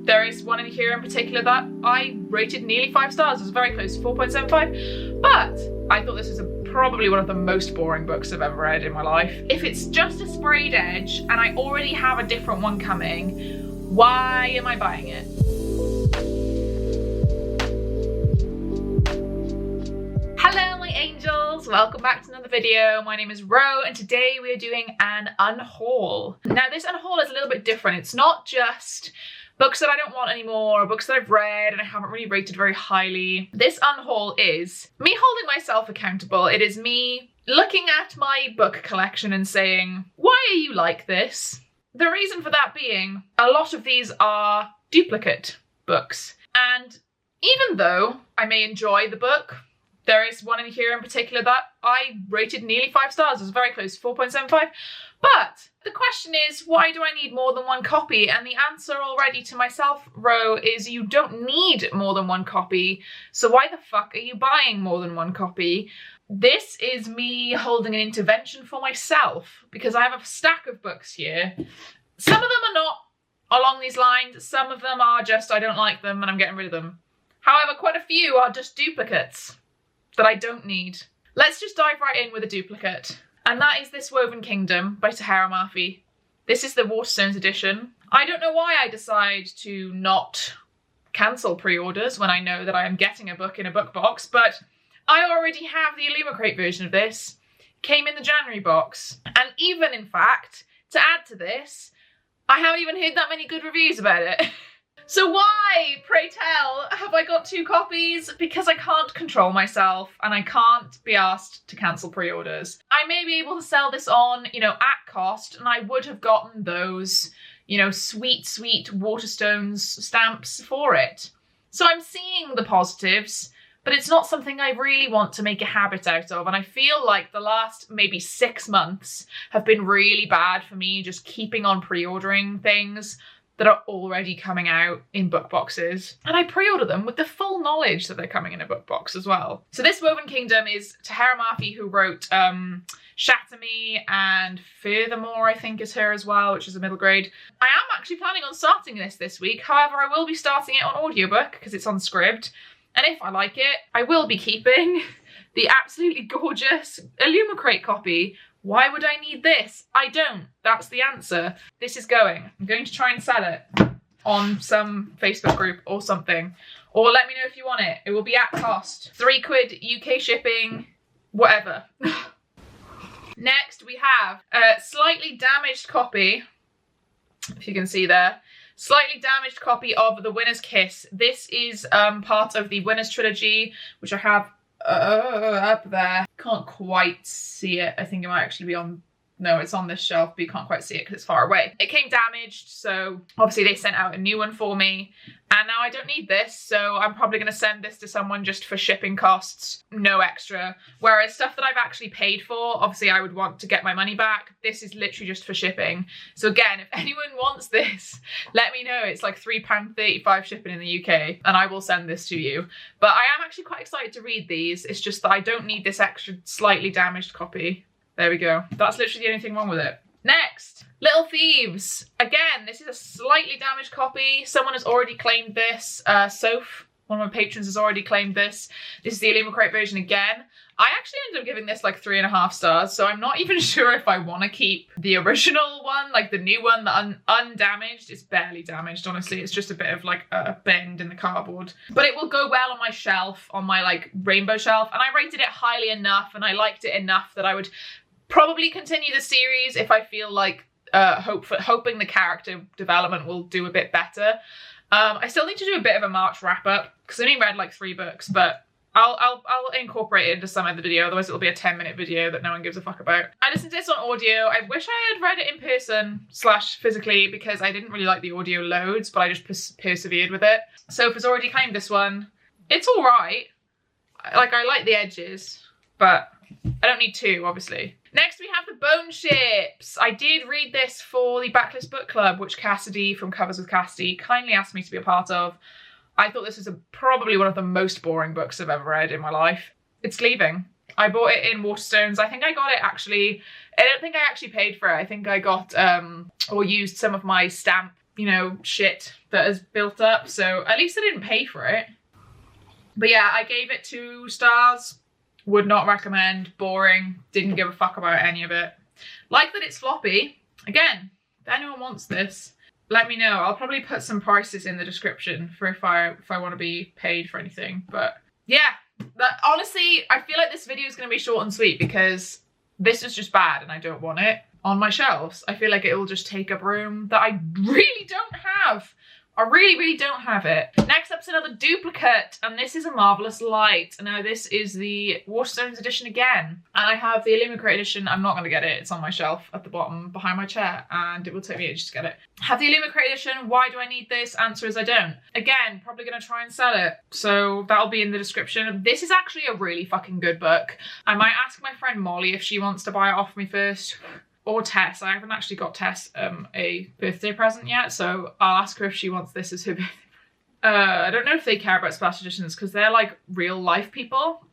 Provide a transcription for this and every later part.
There is one in here in particular that I rated nearly 5 stars. It was very close, 4.75. But I thought this was probably one of the most boring books I've ever read in my life. If it's just a sprayed edge and I already have a different one coming, why am I buying it? Hello my angels, welcome back to another video. My name is Ro and today we are doing an unhaul. Now this unhaul is a little bit different. It's not just books that I don't want anymore or books that I've read and I haven't really rated very highly. This unhaul is me holding myself accountable. It is me looking at my book collection and saying, why are you like this? The reason for that being, a lot of these are duplicate books. And even though I may enjoy the book, there is one in here in particular that I rated nearly 5 stars. It was very close, 4.75. But the question is, why do I need more than one copy? And the answer already to myself, Ro, is you don't need more than one copy. So why the fuck are you buying more than one copy? This is me holding an intervention for myself because I have a stack of books here. Some of them are not along these lines. Some of them are just, I don't like them and I'm getting rid of them. However, quite a few are just duplicates that I don't need. Let's just dive right in with a duplicate. And that is This Woven Kingdom by Tahara Mafi. This is the Waterstones edition. I don't know why I decide to not cancel pre-orders when I know that I am getting a book in a book box, but I already have the Illumicrate version of this. Came in the January box. And even, in fact, to add to this, I haven't even heard that many good reviews about it. So why, pray tell, have I got 2 copies? Because I can't control myself and I can't be asked to cancel pre-orders. I may be able to sell this on, at cost, and I would have gotten those, sweet, sweet Waterstones stamps for it. So I'm seeing the positives, but it's not something I really want to make a habit out of. And I feel like the last maybe 6 months have been really bad for me just keeping on pre-ordering things that are already coming out in book boxes. And I pre-order them with the full knowledge that they're coming in a book box as well. So This Woven Kingdom is Tahara Mafi, who wrote Shatter Me and Furthermore, I think is her as well, which is a middle grade. I am actually planning on starting this week. However, I will be starting it on audiobook because it's on Scribd. And if I like it, I will be keeping the absolutely gorgeous Illumicrate copy. Why would I need this? I don't. That's the answer. This is going. I'm going to try and sell it on some Facebook group or something. Or let me know if you want it. It will be at cost. £3 UK shipping, whatever. Next we have a slightly damaged copy, if you can see there. Slightly damaged copy of The Winner's Kiss. This is part of the Winner's Trilogy, which I have up there. Can't quite see it. I think it might actually be on, no, it's on this shelf, but you can't quite see it because it's far away. It came damaged, so obviously they sent out a new one for me, and now I don't need this, so I'm probably going to send this to someone just for shipping costs, no extra. Whereas stuff that I've actually paid for, obviously I would want to get my money back. This is literally just for shipping. So again, if anyone wants this, let me know. It's like £3.35 shipping in the UK, and I will send this to you. But I am actually quite excited to read these. It's just that I don't need this extra slightly damaged copy. There we go. That's literally the only thing wrong with it. Next, Little Thieves. Again, this is a slightly damaged copy. Someone has already claimed this. Soph, one of my patrons, has already claimed this. This is the Illumicrate version again. I actually ended up giving this like 3.5 stars, so I'm not even sure if I want to keep the original one, like the new one, the undamaged. It's barely damaged, honestly. It's just a bit of like a bend in the cardboard. But it will go well on my shelf, on my like rainbow shelf, and I rated it highly enough and I liked it enough that I would probably continue the series if I feel like hoping the character development will do a bit better. I still need to do a bit of a March wrap up because I only read like 3 books, but I'll incorporate it into some other video, otherwise it'll be a 10-minute video that no one gives a fuck about. I listened to this on audio. I wish I had read it in person / physically because I didn't really like the audio loads, but I just persevered with it. Soph has already claimed this one. It's all right. Like, I like the edges, but I don't need 2, obviously. Next we have The Bone Ships. I did read this for the Backlist Book Club, which Cassidy from Covers with Cassidy kindly asked me to be a part of. I thought this was probably one of the most boring books I've ever read in my life. It's leaving. I bought it in Waterstones. I think I got it actually, I don't think I actually paid for it. I think I got, or used some of my stamp you know, shit that has built up. So at least I didn't pay for it. But yeah, I gave it 2 stars. Would not recommend. Boring. Didn't give a fuck about any of it. Like that it's floppy. Again, if anyone wants this, let me know. I'll probably put some prices in the description for if I want to be paid for anything. But yeah, honestly, I feel like this video is going to be short and sweet because this is just bad and I don't want it on my shelves. I feel like it will just take up room that I really don't have. I really don't have it. Next up's another duplicate, and this is a Marvelous Light. Now this is the Waterstones edition again, and I have the Illumicrate edition. I'm not going to get it. It's on my shelf at the bottom behind my chair, and it will take me ages to get it. Have the Illumicrate edition. Why do I need this? Answer is I don't. Again, probably going to try and sell it, so that'll be in the description. This is actually a really fucking good book. I might ask my friend Molly if she wants to buy it off me first. Or Tess. I haven't actually got Tess a birthday present yet, so I'll ask her if she wants this as her birthday present. I don't know if they care about splash editions because they're like real life people,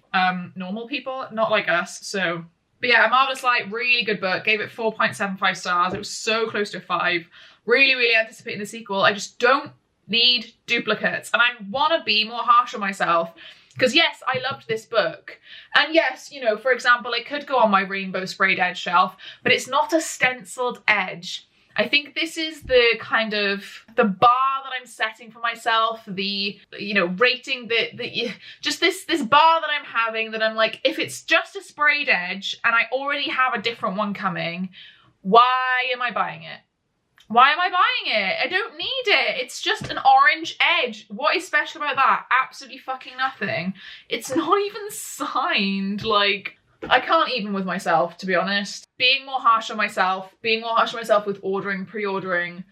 normal people, not like us. So, but yeah, Marvelous Light, really good book. Gave it 4.75 stars. It was so close to a 5. Really anticipating the sequel. I just don't need duplicates, and I want to be more harsh on myself. Because yes, I loved this book. And yes, you know, for example, it could go on my rainbow sprayed edge shelf, but it's not a stenciled edge. I think this is the kind of, the bar that I'm setting for myself, the, you know, rating, just this bar that I'm having that I'm like, if it's just a sprayed edge and I already have a different one coming, why am I buying it? Why am I buying it? I don't need it. It's just an orange edge. What is special about that? Absolutely fucking nothing. It's not even signed. Like, I can't even with myself, to be honest. Being more harsh on myself with ordering, pre-ordering,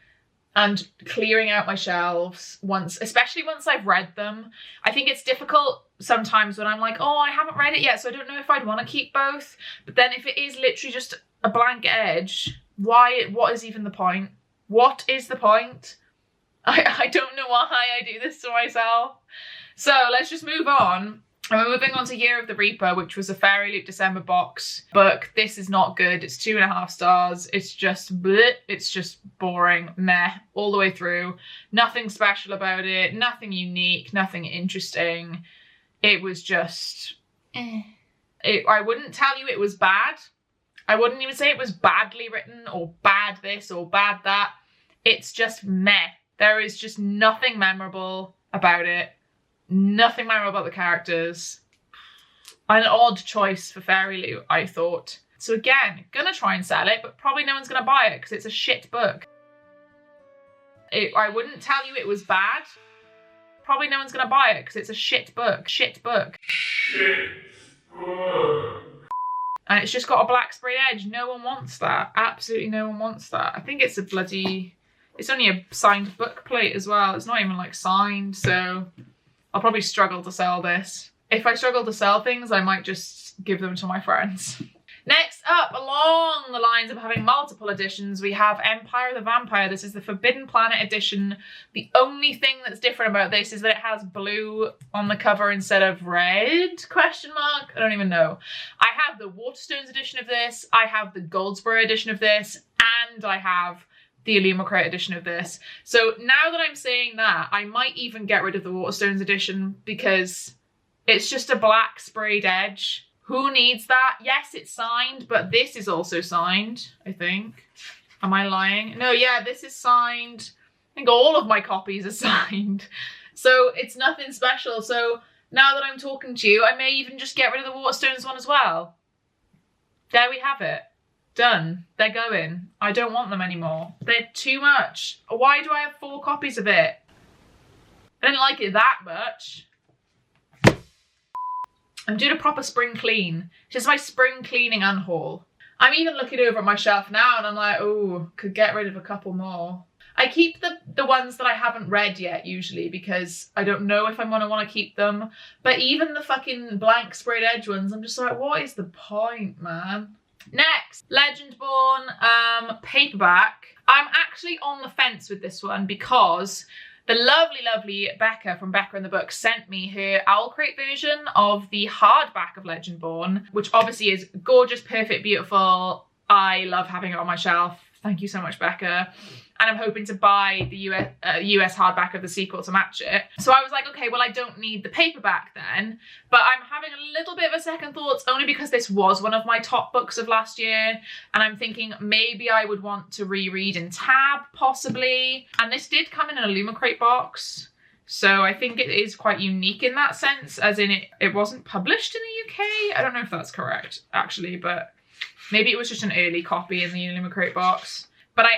and clearing out my shelves especially once I've read them. I think it's difficult sometimes when I'm like, oh, I haven't read it yet, so I don't know if I'd want to keep both. But then if it is literally just a blank edge, what is even the point? What is the point? I don't know why I do this to myself. So let's just move on. And we're moving on to Year of the Reaper, which was a Fairy Loot December box book. This is not good. It's 2.5 stars. It's just bleh. It's just boring, meh, all the way through. Nothing special about it. Nothing unique. Nothing interesting. It was just, I wouldn't tell you it was bad. I wouldn't even say it was badly written or bad this or bad that. It's just meh. There is just nothing memorable about it. Nothing memorable about the characters. An odd choice for Fairy Loot, I thought. So again, gonna try and sell it, but probably no one's gonna buy it because it's a shit book. I wouldn't tell you it was bad. Probably no one's gonna buy it because it's a shit book. Shit book. Shit book. And it's just got a black spray edge. No one wants that. Absolutely no one wants that. I think it's a bloody... It's only a signed book plate as well. It's not even like signed, so I'll probably struggle to sell this. If I struggle to sell things, I might just give them to my friends. Next up, along the lines of having multiple editions, we have Empire of the Vampire. This is the Forbidden Planet edition. The only thing that's different about this is that it has blue on the cover instead of red, question mark? I don't even know. I have the Waterstones edition of this, I have the Goldsboro edition of this, and I have the Illumicrate edition of this. So now that I'm saying that, I might even get rid of the Waterstones edition because it's just a black sprayed edge. Who needs that? Yes, it's signed, but this is also signed, I think. Am I lying? No, yeah, this is signed. I think all of my copies are signed. So it's nothing special. So now that I'm talking to you, I may even just get rid of the Waterstones one as well. There we have it. Done. They're going. I don't want them anymore. They're too much. Why do I have 4 copies of it? I didn't like it that much. I'm doing a proper spring clean. This is my spring cleaning unhaul. I'm even looking over at my shelf now and I'm like, oh, could get rid of a couple more. I keep the ones that I haven't read yet usually because I don't know if I'm gonna want to keep them. But even the fucking blank sprayed edge ones, I'm just like, what is the point, man? Next, Legendborn paperback. I'm actually on the fence with this one because the lovely Becca from Becca in the Book sent me her Owl Crate version of the hardback of Legendborn, which obviously is gorgeous, perfect, beautiful. I love having it on my shelf. Thank you so much, Becca. And I'm hoping to buy the US hardback of the sequel to match it. So I was like, okay, well, I don't need the paperback then. But I'm having a little bit of a second thoughts, only because this was one of my top books of last year. And I'm thinking maybe I would want to reread in tab, possibly. And this did come in an Illumicrate box. So I think it is quite unique in that sense, as in it wasn't published in the UK. I don't know if that's correct, actually, but maybe it was just an early copy in the Illumicrate box. But I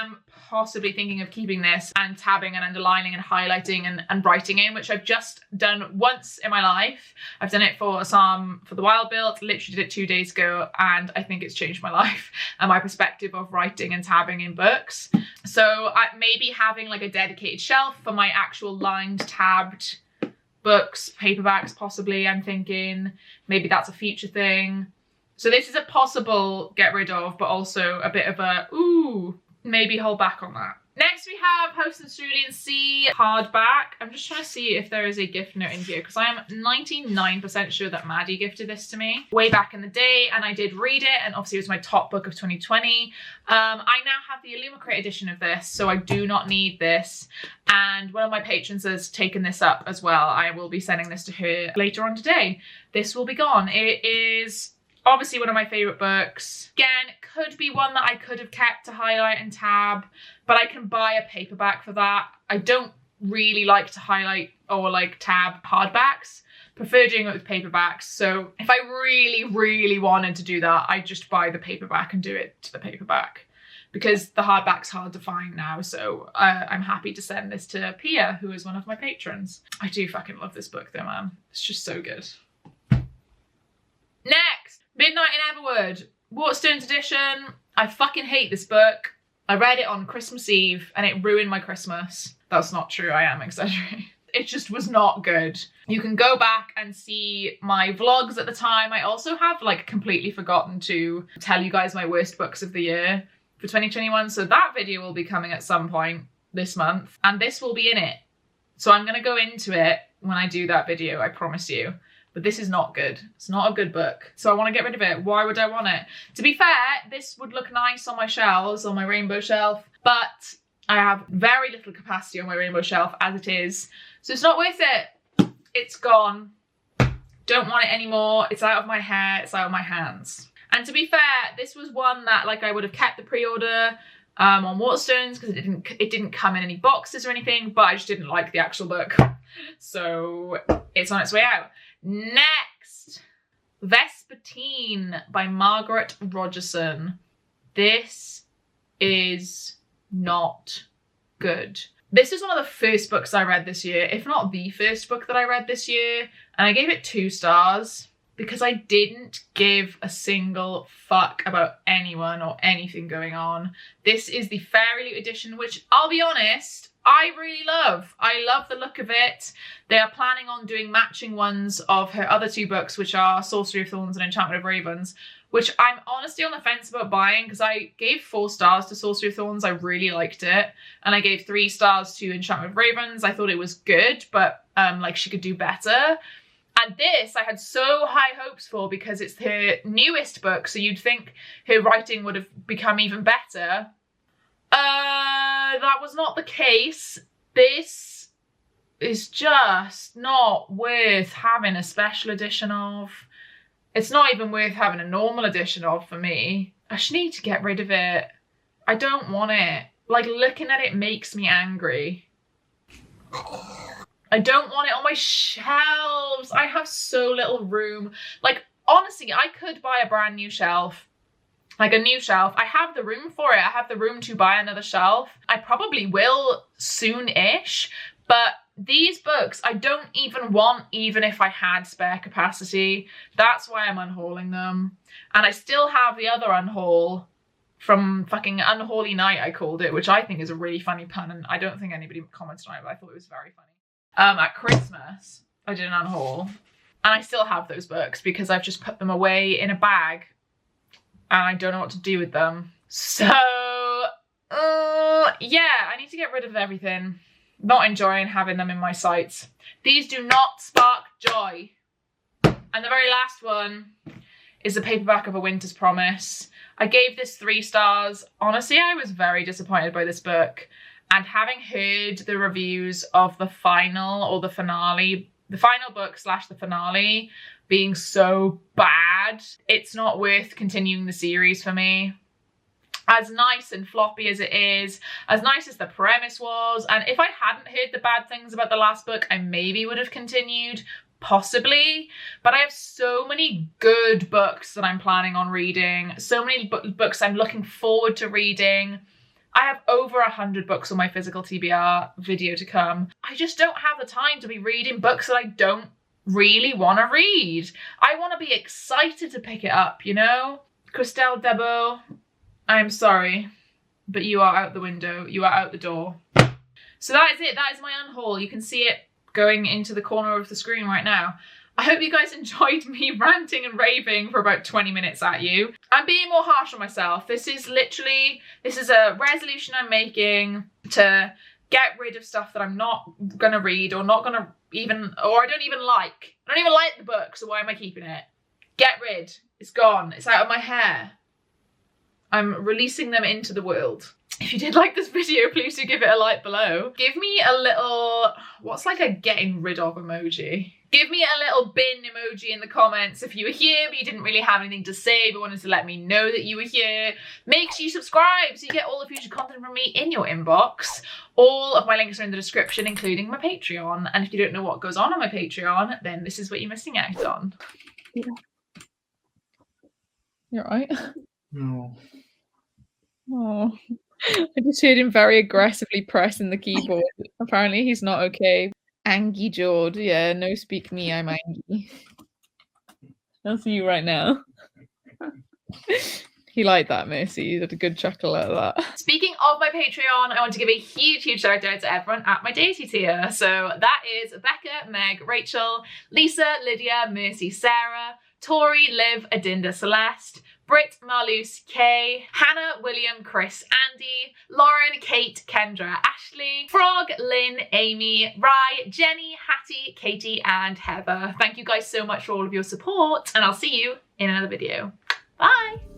am possibly thinking of keeping this and tabbing and underlining and highlighting and writing in, which I've just done once in my life. I've done it for the Wild Build, literally did it 2 days ago, and I think it's changed my life and my perspective of writing and tabbing in books. So maybe having like a dedicated shelf for my actual lined tabbed books, paperbacks possibly, I'm thinking. Maybe that's a future thing. So this is a possible get rid of, but also a bit of a, ooh, maybe hold back on that. Next we have House and Cerulean Sea hardback. I'm just trying to see if there is a gift note in here, because I am 99% sure that Maddie gifted this to me way back in the day, and I did read it, and obviously it was my top book of 2020. I now have the Illumicrate edition of this, so I do not need this. And one of my patrons has taken this up as well. I will be sending this to her later on today. This will be gone. It is obviously one of my favourite books. Again, it could be one that I could have kept to highlight and tab, but I can buy a paperback for that. I don't really like to highlight or like tab hardbacks. Prefer doing it with paperbacks. So if I really, really wanted to do that, I'd just buy the paperback and do it to the paperback, because the hardback's hard to find now. So I'm happy to send this to Pia, who is one of my patrons. I do fucking love this book though, man. It's just so good. Next, Midnight in Everwood, Waterstones edition. I fucking hate this book. I read it on Christmas Eve and it ruined my Christmas. That's not true, I am exaggerating. It just was not good. You can go back and see my vlogs at the time. I also have like completely forgotten to tell you guys my worst books of the year for 2021. So that video will be coming at some point this month and this will be in it. So I'm gonna go into it when I do that video, I promise you. But this is not good. It's not a good book. So I want to get rid of it. Why would I want it? To be fair, this would look nice on my shelves, on my rainbow shelf, but I have very little capacity on my rainbow shelf as it is. So it's not worth it. It's gone. Don't want it anymore. It's out of my hair. It's out of my hands. And to be fair, this was one that like I would have kept the pre-order on Waterstones, because it didn't come in any boxes or anything, but I just didn't like the actual book. So it's on its way out. Next, Vespatine by Margaret Rogerson. This is not good. This is one of the first books I read this year, if not the first book that I read this year, and I gave it 2 stars because I didn't give a single fuck about anyone or anything going on. This is the Fairy Loot edition, which I'll be honest, I really love. I love the look of it. They are planning on doing matching ones of her other 2 books, which are Sorcery of Thorns and Enchantment of Ravens, which I'm honestly on the fence about buying because I gave 4 stars to Sorcery of Thorns. I really liked it. And I gave 3 stars to Enchantment of Ravens. I thought it was good, but like she could do better. And this I had so high hopes for because it's her newest book, so you'd think her writing would have become even better. That was not the case. This is just not worth having a special edition of. It's not even worth having a normal edition of for me. I just need to get rid of it. I don't want it. Like, looking at it makes me angry. I don't want it on my shelves. I have so little room. Like, honestly, I could buy a brand new shelf. Like a new shelf. I have the room for it. I have the room to buy another shelf. I probably will soon-ish, but these books I don't even want, even if I had spare capacity. That's why I'm unhauling them. And I still have the other unhaul from fucking Unholy Night, I called it, which I think is a really funny pun, and I don't think anybody commented on it, but I thought it was very funny. At Christmas, I did an unhaul, and I still have those books because I've just put them away in a bag and I don't know what to do with them. So, yeah, I need to get rid of everything. Not enjoying having them in my sights. These do not spark joy. And the very last one is the paperback of A Winter's Promise. I gave this 3 stars. Honestly, I was very disappointed by this book. And having heard the reviews of the final or the finale, the final book / the finale being so bad, it's not worth continuing the series for me. As nice and floppy as it is, as nice as the premise was, and if I hadn't heard the bad things about the last book, I maybe would have continued, possibly. But I have so many good books that I'm planning on reading, so many books I'm looking forward to reading. I have over 100 books on my physical TBR video to come. I just don't have the time to be reading books that I don't really want to read. I want to be excited to pick it up, you know? Christelle Debo, I'm sorry, but you are out the window. You are out the door. So that is it. That is my unhaul. You can see it going into the corner of the screen right now. I hope you guys enjoyed me ranting and raving for about 20 minutes at you. I'm being more harsh on myself. This is a resolution I'm making to get rid of stuff that I'm not gonna read or not gonna even, or I don't even like. I don't even like the book, so why am I keeping it? Get rid. It's gone. It's out of my hair. I'm releasing them into the world. If you did like this video, please do give it a like below. Give me a little, what's like a getting rid of emoji? Give me a little bin emoji in the comments if you were here but you didn't really have anything to say but wanted to let me know that you were here. Make sure you subscribe so you get all the future content from me in your inbox. All of my links are in the description, including my Patreon. And if you don't know what goes on my Patreon, then this is what you're missing out on. Yeah. You're right. No. Oh, I just heard him very aggressively pressing the keyboard. Apparently he's not okay. Angie Jord, yeah, no speak me, I'm Angie. I'll see you right now. He liked that, Mercy. He had a good chuckle at that. Speaking of my Patreon, I want to give a huge shout out to everyone at my deity tier. So that is Becca, Meg, Rachel, Lisa, Lydia, Mercy, Sarah, Tori, Liv, Adinda, Celeste, Britt, Marluce, Kay, Hannah, William, Chris, Andy, Lauren, Kate, Kendra, Ashley, Frog, Lynn, Amy, Rye, Jenny, Hattie, Katie, and Heather. Thank you guys so much for all of your support, and I'll see you in another video. Bye!